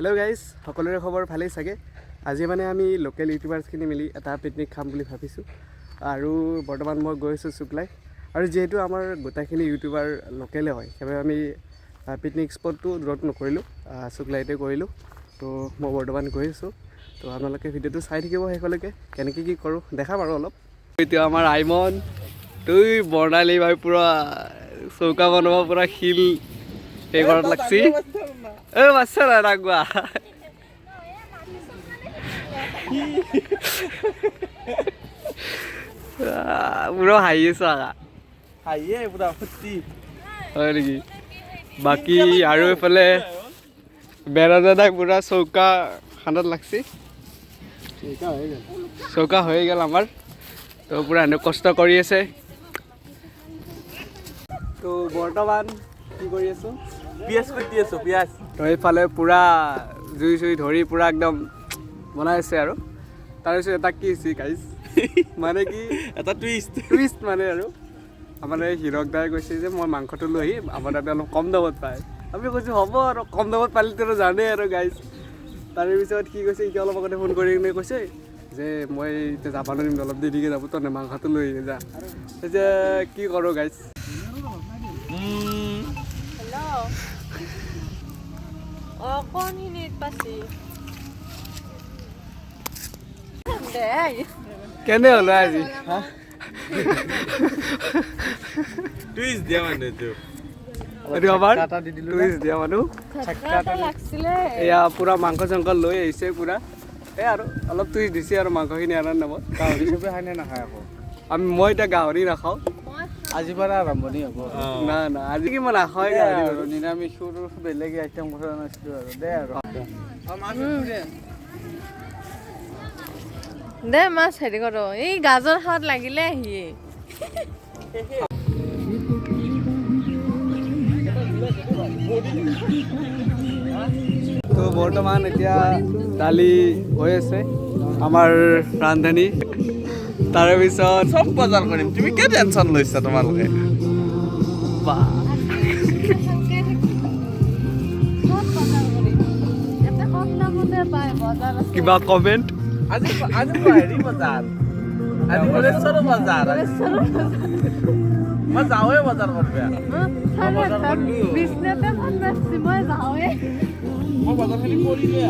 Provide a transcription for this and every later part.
Hello guys সকলোৰে খবৰ ভালেই চাগে আজি মানে আমি লোকেল ইউটিউবাৰছখিনি মিলি এটা পিকনিক খাম বুলি ভাবিছোঁ আৰু বৰ্তমান মই গৈ আছোঁ সুকলাই আৰু যেহেতু আমাৰ গোটাখিনি ইউটিউবাৰ লোকেলে হয় সেইবাবে আমি পিকনিক স্পটটো দূৰত নকৰিলোঁ সুকলাইতে কৰিলোঁ তো মই বৰ্তমান গৈ আছোঁ তো আপোনালোকে ভিডিঅ'টো চাই থাকিব শেষলৈকে কেনেকৈ কি কৰোঁ দেখাম আৰু অলপ এতিয়া আমাৰ আইমন তুই বৰ্ণালী ভাই পুৰা চৌকা বনাব পুৰা শিল এই ঘৰত লাগছি এ বাচ্চা না ৰাখবা পুৰো হাইয়েছো আগা হাইয়ে পুৰা ফুটি হয় নেকি বাকি আৰু এফালে বেৰা দাদাক পুৰা চৌকা খানাত লাগছি চৌকা হৈ গেল আমাৰ তো পুৰা এনে কষ্ট কৰি আছে তো বৰ্তমান কি কৰি আছো পিয়াজ কাটি আছো পিয়াজ তো এইফালে পুৰা জুই চুই ধৰি পুৰা একদম বনাই আছে আৰু তাৰপিছত এটা কি হৈছে গাইজ মানে কি এটা টুইষ্ট মানে আৰু আমাৰ এই হিৰক দাই কৈছে যে মই মাংসটো লৈ আহিম আমাৰ তাতে অলপ কম দামত পায় আমি কৈছোঁ হ'ব আৰু কম দামত পালেতো জানে আৰু গাইজ তাৰে পিছত কি কৈছে এতিয়া অলপ আগতে ফোন কৰি কিনে কৈছে যে মই এতিয়া যাব নোৱাৰিম অলপ দেৰিকৈ যাব তনে মাংসটো লৈ আহিলে যা এতিয়া কি কৰোঁ গাইজ Con hinit pasi. কেনে হ'ল আজি টুইষ্ট দিয়া মানে তো এইটো আমাৰ টুইষ্ট দিয়া মানুহ এয়া পুৰা মাংস চাংস লৈ আহিছে পুৰা এই আৰু অলপ টুইষ্ট দিছে আৰু মাংসখিনি আনাৰ নামত গাহৰি চবে খাইনে নাখায় আকৌ মই এতিয়া গাহৰি নাখাওঁ আজিৰ পৰা আৰম্ভণি হ'ব না না আজি কি মই নাখাওঁই গাহৰি আৰু নিৰামিষ বেলেগ আইটেম কৰা নাছিলোঁ আৰু দে আৰু দে মাছ হেৰি কৰো এই গাজৰ খাৱাত লাগিলে আহিয়ে তো বৰ্তমান এতিয়া দালি হৈ আছে আমাৰ ৰান্ধনি তাৰে পিছত চব বজাৰ কৰিম তুমি কিয় টেনশ্যন লৈছা তোমালোকে কিবা কমেণ্ট আজি হেৰি বজাৰ আজি গণেশৰ বজাৰ মই যাওঁৱে বজাৰ কৰিব মই বজাৰখিনি কৰিলোৱে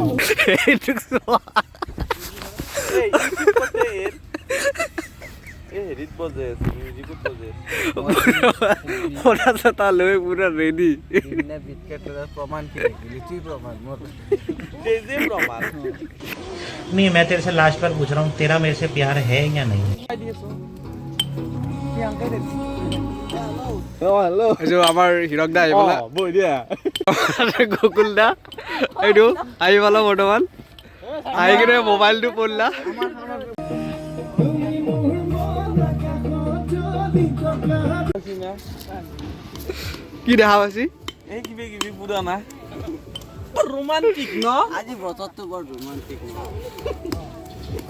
হেৰিত বজে আছে মিউজিকত বজে লৈ পুৰা ৰেডি প্ৰমাণ কি প্ৰমাণ মোৰ প্ৰমাণ नहीं मैं तेरे से लास्ट बार पूछ रहा हूँ तेरा मेरे से प्यार है या नहीं এইটো আমাৰ হিৰক দা আহিবলা বৈ দিয়া গকুল দা এইটো আহিবলা বৰ্তমান আহি কিনে মোবাইলটো পঢ়লা কি দেখা পাইছি এই কিবি পুৰানা ৰোমান্টিক ন আজি বতৰটো বৰ ৰোমান্টিক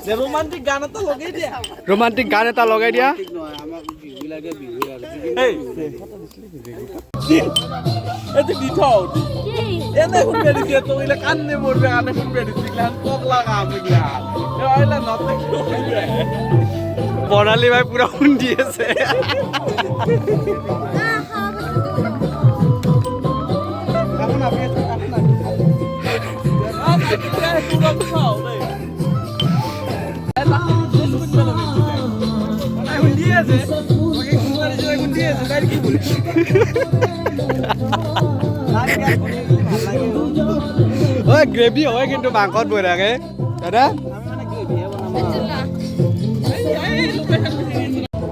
যে ৰোমান্টিক গান এটা লগাই দিয়া ৰোমান্টিক গান এটা লগাই দিয়া নহয় আমাক বিহু লাগে বিহু আৰু এইটো দি থওঁ এনে শুনবে দিছে তো ইলা কান্নে মৰবে আনে শুনবে দিছে ইলা পগলা কাম ইলা এলা নতে বৰ্ণালী ভাই পুৰা শুনি আছে এখন আপনি গ্ৰেভি হয় কিন্তু মাংসত বৈ থাকে দাদা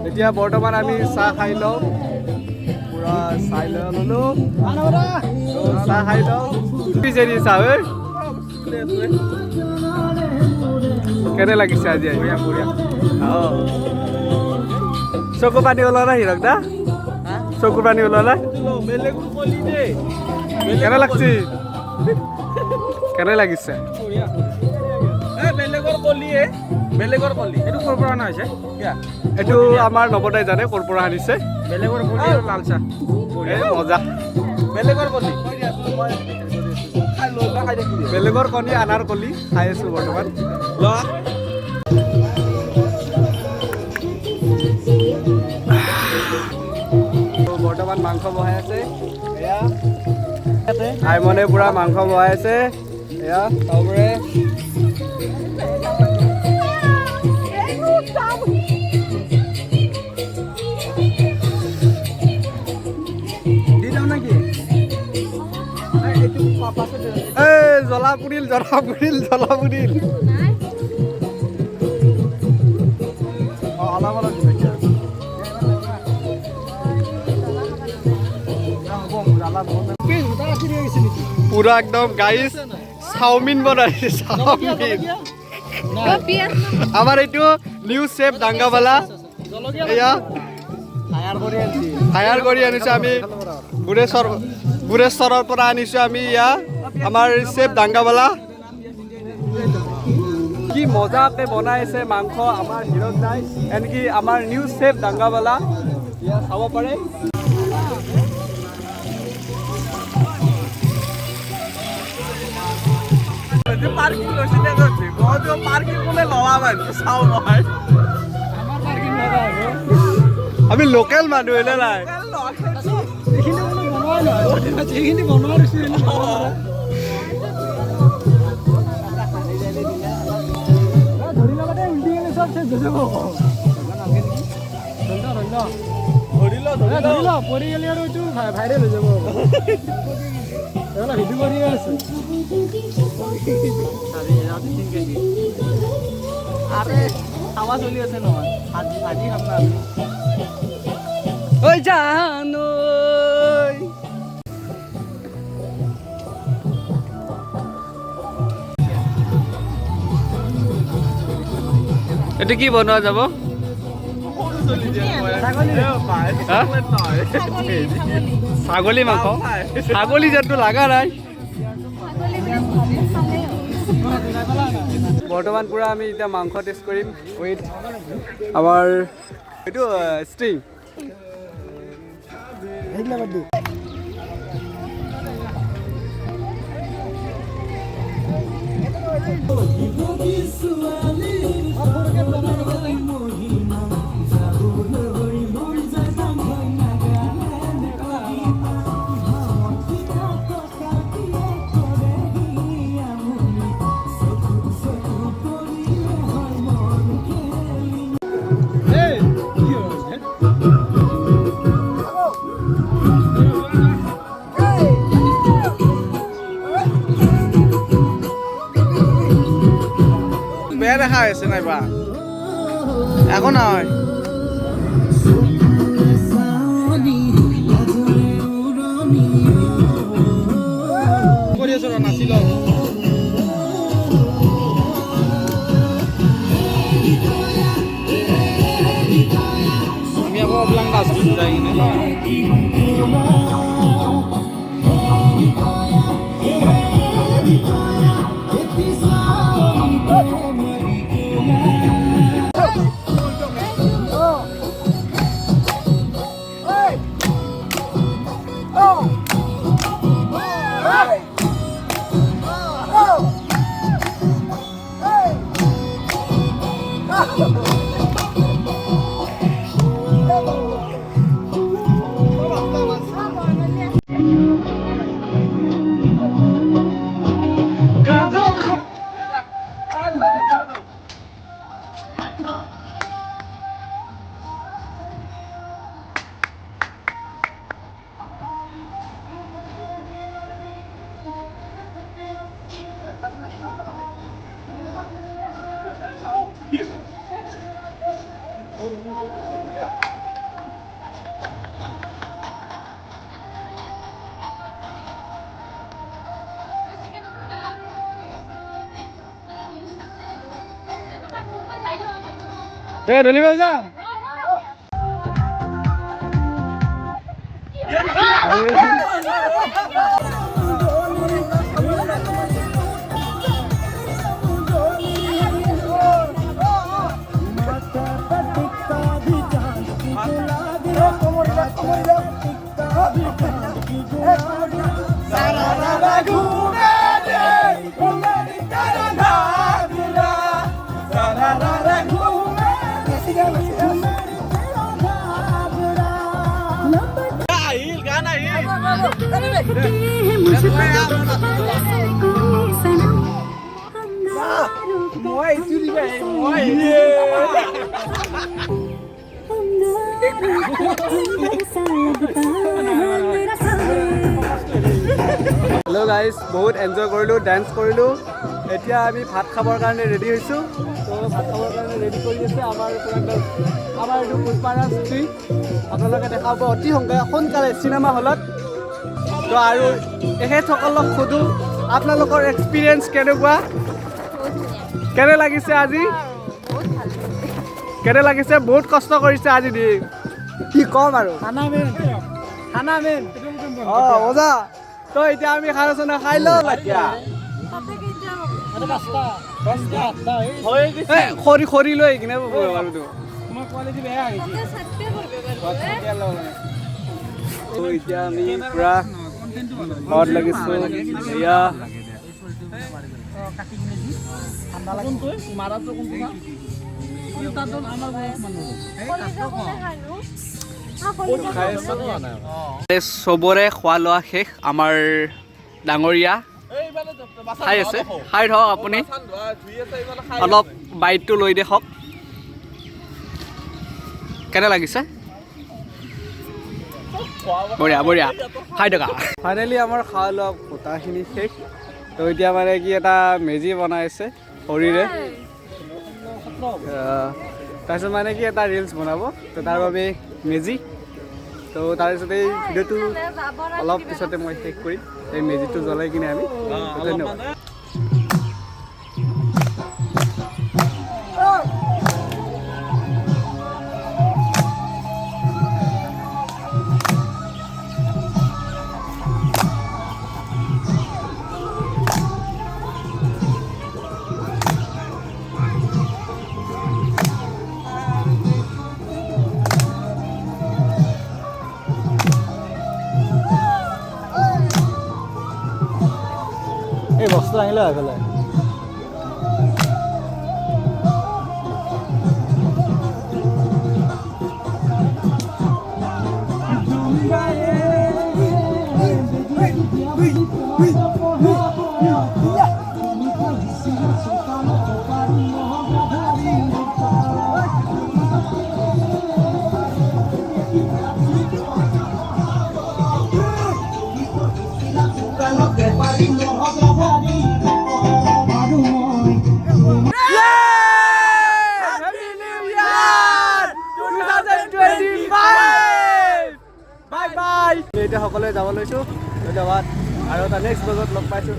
এতিয়া বৰ্তমান আমি চাহ খাই লওঁ পুৰা চাই ল'লোঁ চাহ খাই লওঁ পিছেৰি চাহ কেনে লাগিছে আজি অঁ চকু পানী ওলোৱা নাই হিৰক দা চকু পানী ওলোৱা নাই কেনে লাগছি কেনে লাগিছে বেলেগৰ কলি এইটো ক'ৰ পৰা অনা হৈছে এইটো আমাৰ নৱদাই জানে ক'ৰ পৰা আনিছে বেলেগৰ কলি আৰু লাল চাহ মজা বেলেগৰ কলি লৈ খাই থাকিবি বেলেগৰ কণী আনাৰ কলি খাই আছোঁ বৰ্তমান। ল বৰ্তমান মাংস বহাই আছে এয়া আইমনে পুৰা মাংস বহাই আছে এয়া চাবৰে জ্বলা পুৰিল অলপ অলপ পুৰা একদম গাইজ চাওমিন বনাইছে চাওমিন আমাৰ এইটো নিউ চেফ ডাংগাবালা এয়া হায়াৰ কৰি আনিছোঁ আমি বুৰেশ্বৰৰ পৰা আনিছোঁ আমি ইয়া আমাৰ চেফ ডাংগাবালা কি মজাকে বনাইছে মাংস আমাৰ হিৰক নাই এনেকি আমাৰ নিউ চেফ ডাংগাবালা ইয়া চাব পাৰে পাৰ্কিং লৈছে নে কৈছে মই পাৰ্কিং বোলে লৱা মানে চাও নহয় আমি লোকেল মানুহ এনে নাই পৰি গেলি আৰু এইটো ভাইৰেল হৈ যাব ভিডিঅ' কৰিয়ে আছে আৰে খাৱা চলি আছে নহয় আজি খাম না ঐ জানো এইটো কি বনোৱা যাব ছাগলী মাংস ছাগলী যেনটো লাগা নাই বৰ্তমান পুৰা আমি এতিয়া মাংস টেষ্ট কৰিম উইথ আমাৰ এইটো ষ্ট্ৰিং বেয়া দেখা হৈছে নাইবা একো নহয় কৰি আছো নাছিল আমি আকৌ অবলাং গাছ যাই ধলি যা Sarada হেল্ল' গাইজ, বহুত এনজয় কৰিলোঁ, ডান্স কৰিলোঁ। এতিয়া আমি ভাত খাবৰ কাৰণে ৰেডি হৈছোঁ। তো ভাত খাবৰ কাৰণে ৰেডি কৰি আছে আমাৰ এইটো পুষ্পাৰাজ 3। আপোনালোকে দেখা পাব অতি সোনকালে চিনেমা হলত। তো আৰু এখেতসকলক সোধোঁ আপোনালোকৰ এক্সপিৰিয়েঞ্চ কেনেকুৱা, কেনে লাগিছে আজি, কেনে লাগিছে? বহুত কষ্ট কৰিছে আজি দি, কি ক'ম আৰু। খানা মেইন অঁ মজা। তো এতিয়া আমি খানা চানা খাই লওঁ। খৰি লৈ কিনে বাৰুতো এতিয়া আমি পুৰা ঘৰত লাগিছোঁ। এয়া চবৰে খোৱা লোৱা শেষ। আমাৰ ডাঙৰীয়া খাই আছে, খাই থাকক আপুনি, অলপ বাইটটো লৈ দেখক কেনে লাগিছে। বঢ়িয়া বঢ়িয়া, খাই থকা। ফাইনেলি আমাৰ খোৱা লোৱা গোটাখিনি শেষ। তো এতিয়া মানে কি এটা মেজি বনাইছে খৰিৰে। তাৰপিছত মানে কি এটা ৰিলচ বনাব, তো তাৰ বাবে মেজি। তো তাৰপিছত এই ভিডিঅ'টো অলপ পিছতে মই শেষ কৰিম। এই মেজিটো জ্বলাই কিনে আমি ধন্যবাদ। এই বস্তু আহিলে হৈ পেলাই বাই বাই। এতিয়া সকলোৱে যাব লৈছোঁ, ধন্যবাদ। আৰু এটা নেক্সট ব্লগত লগ পাইছোঁ।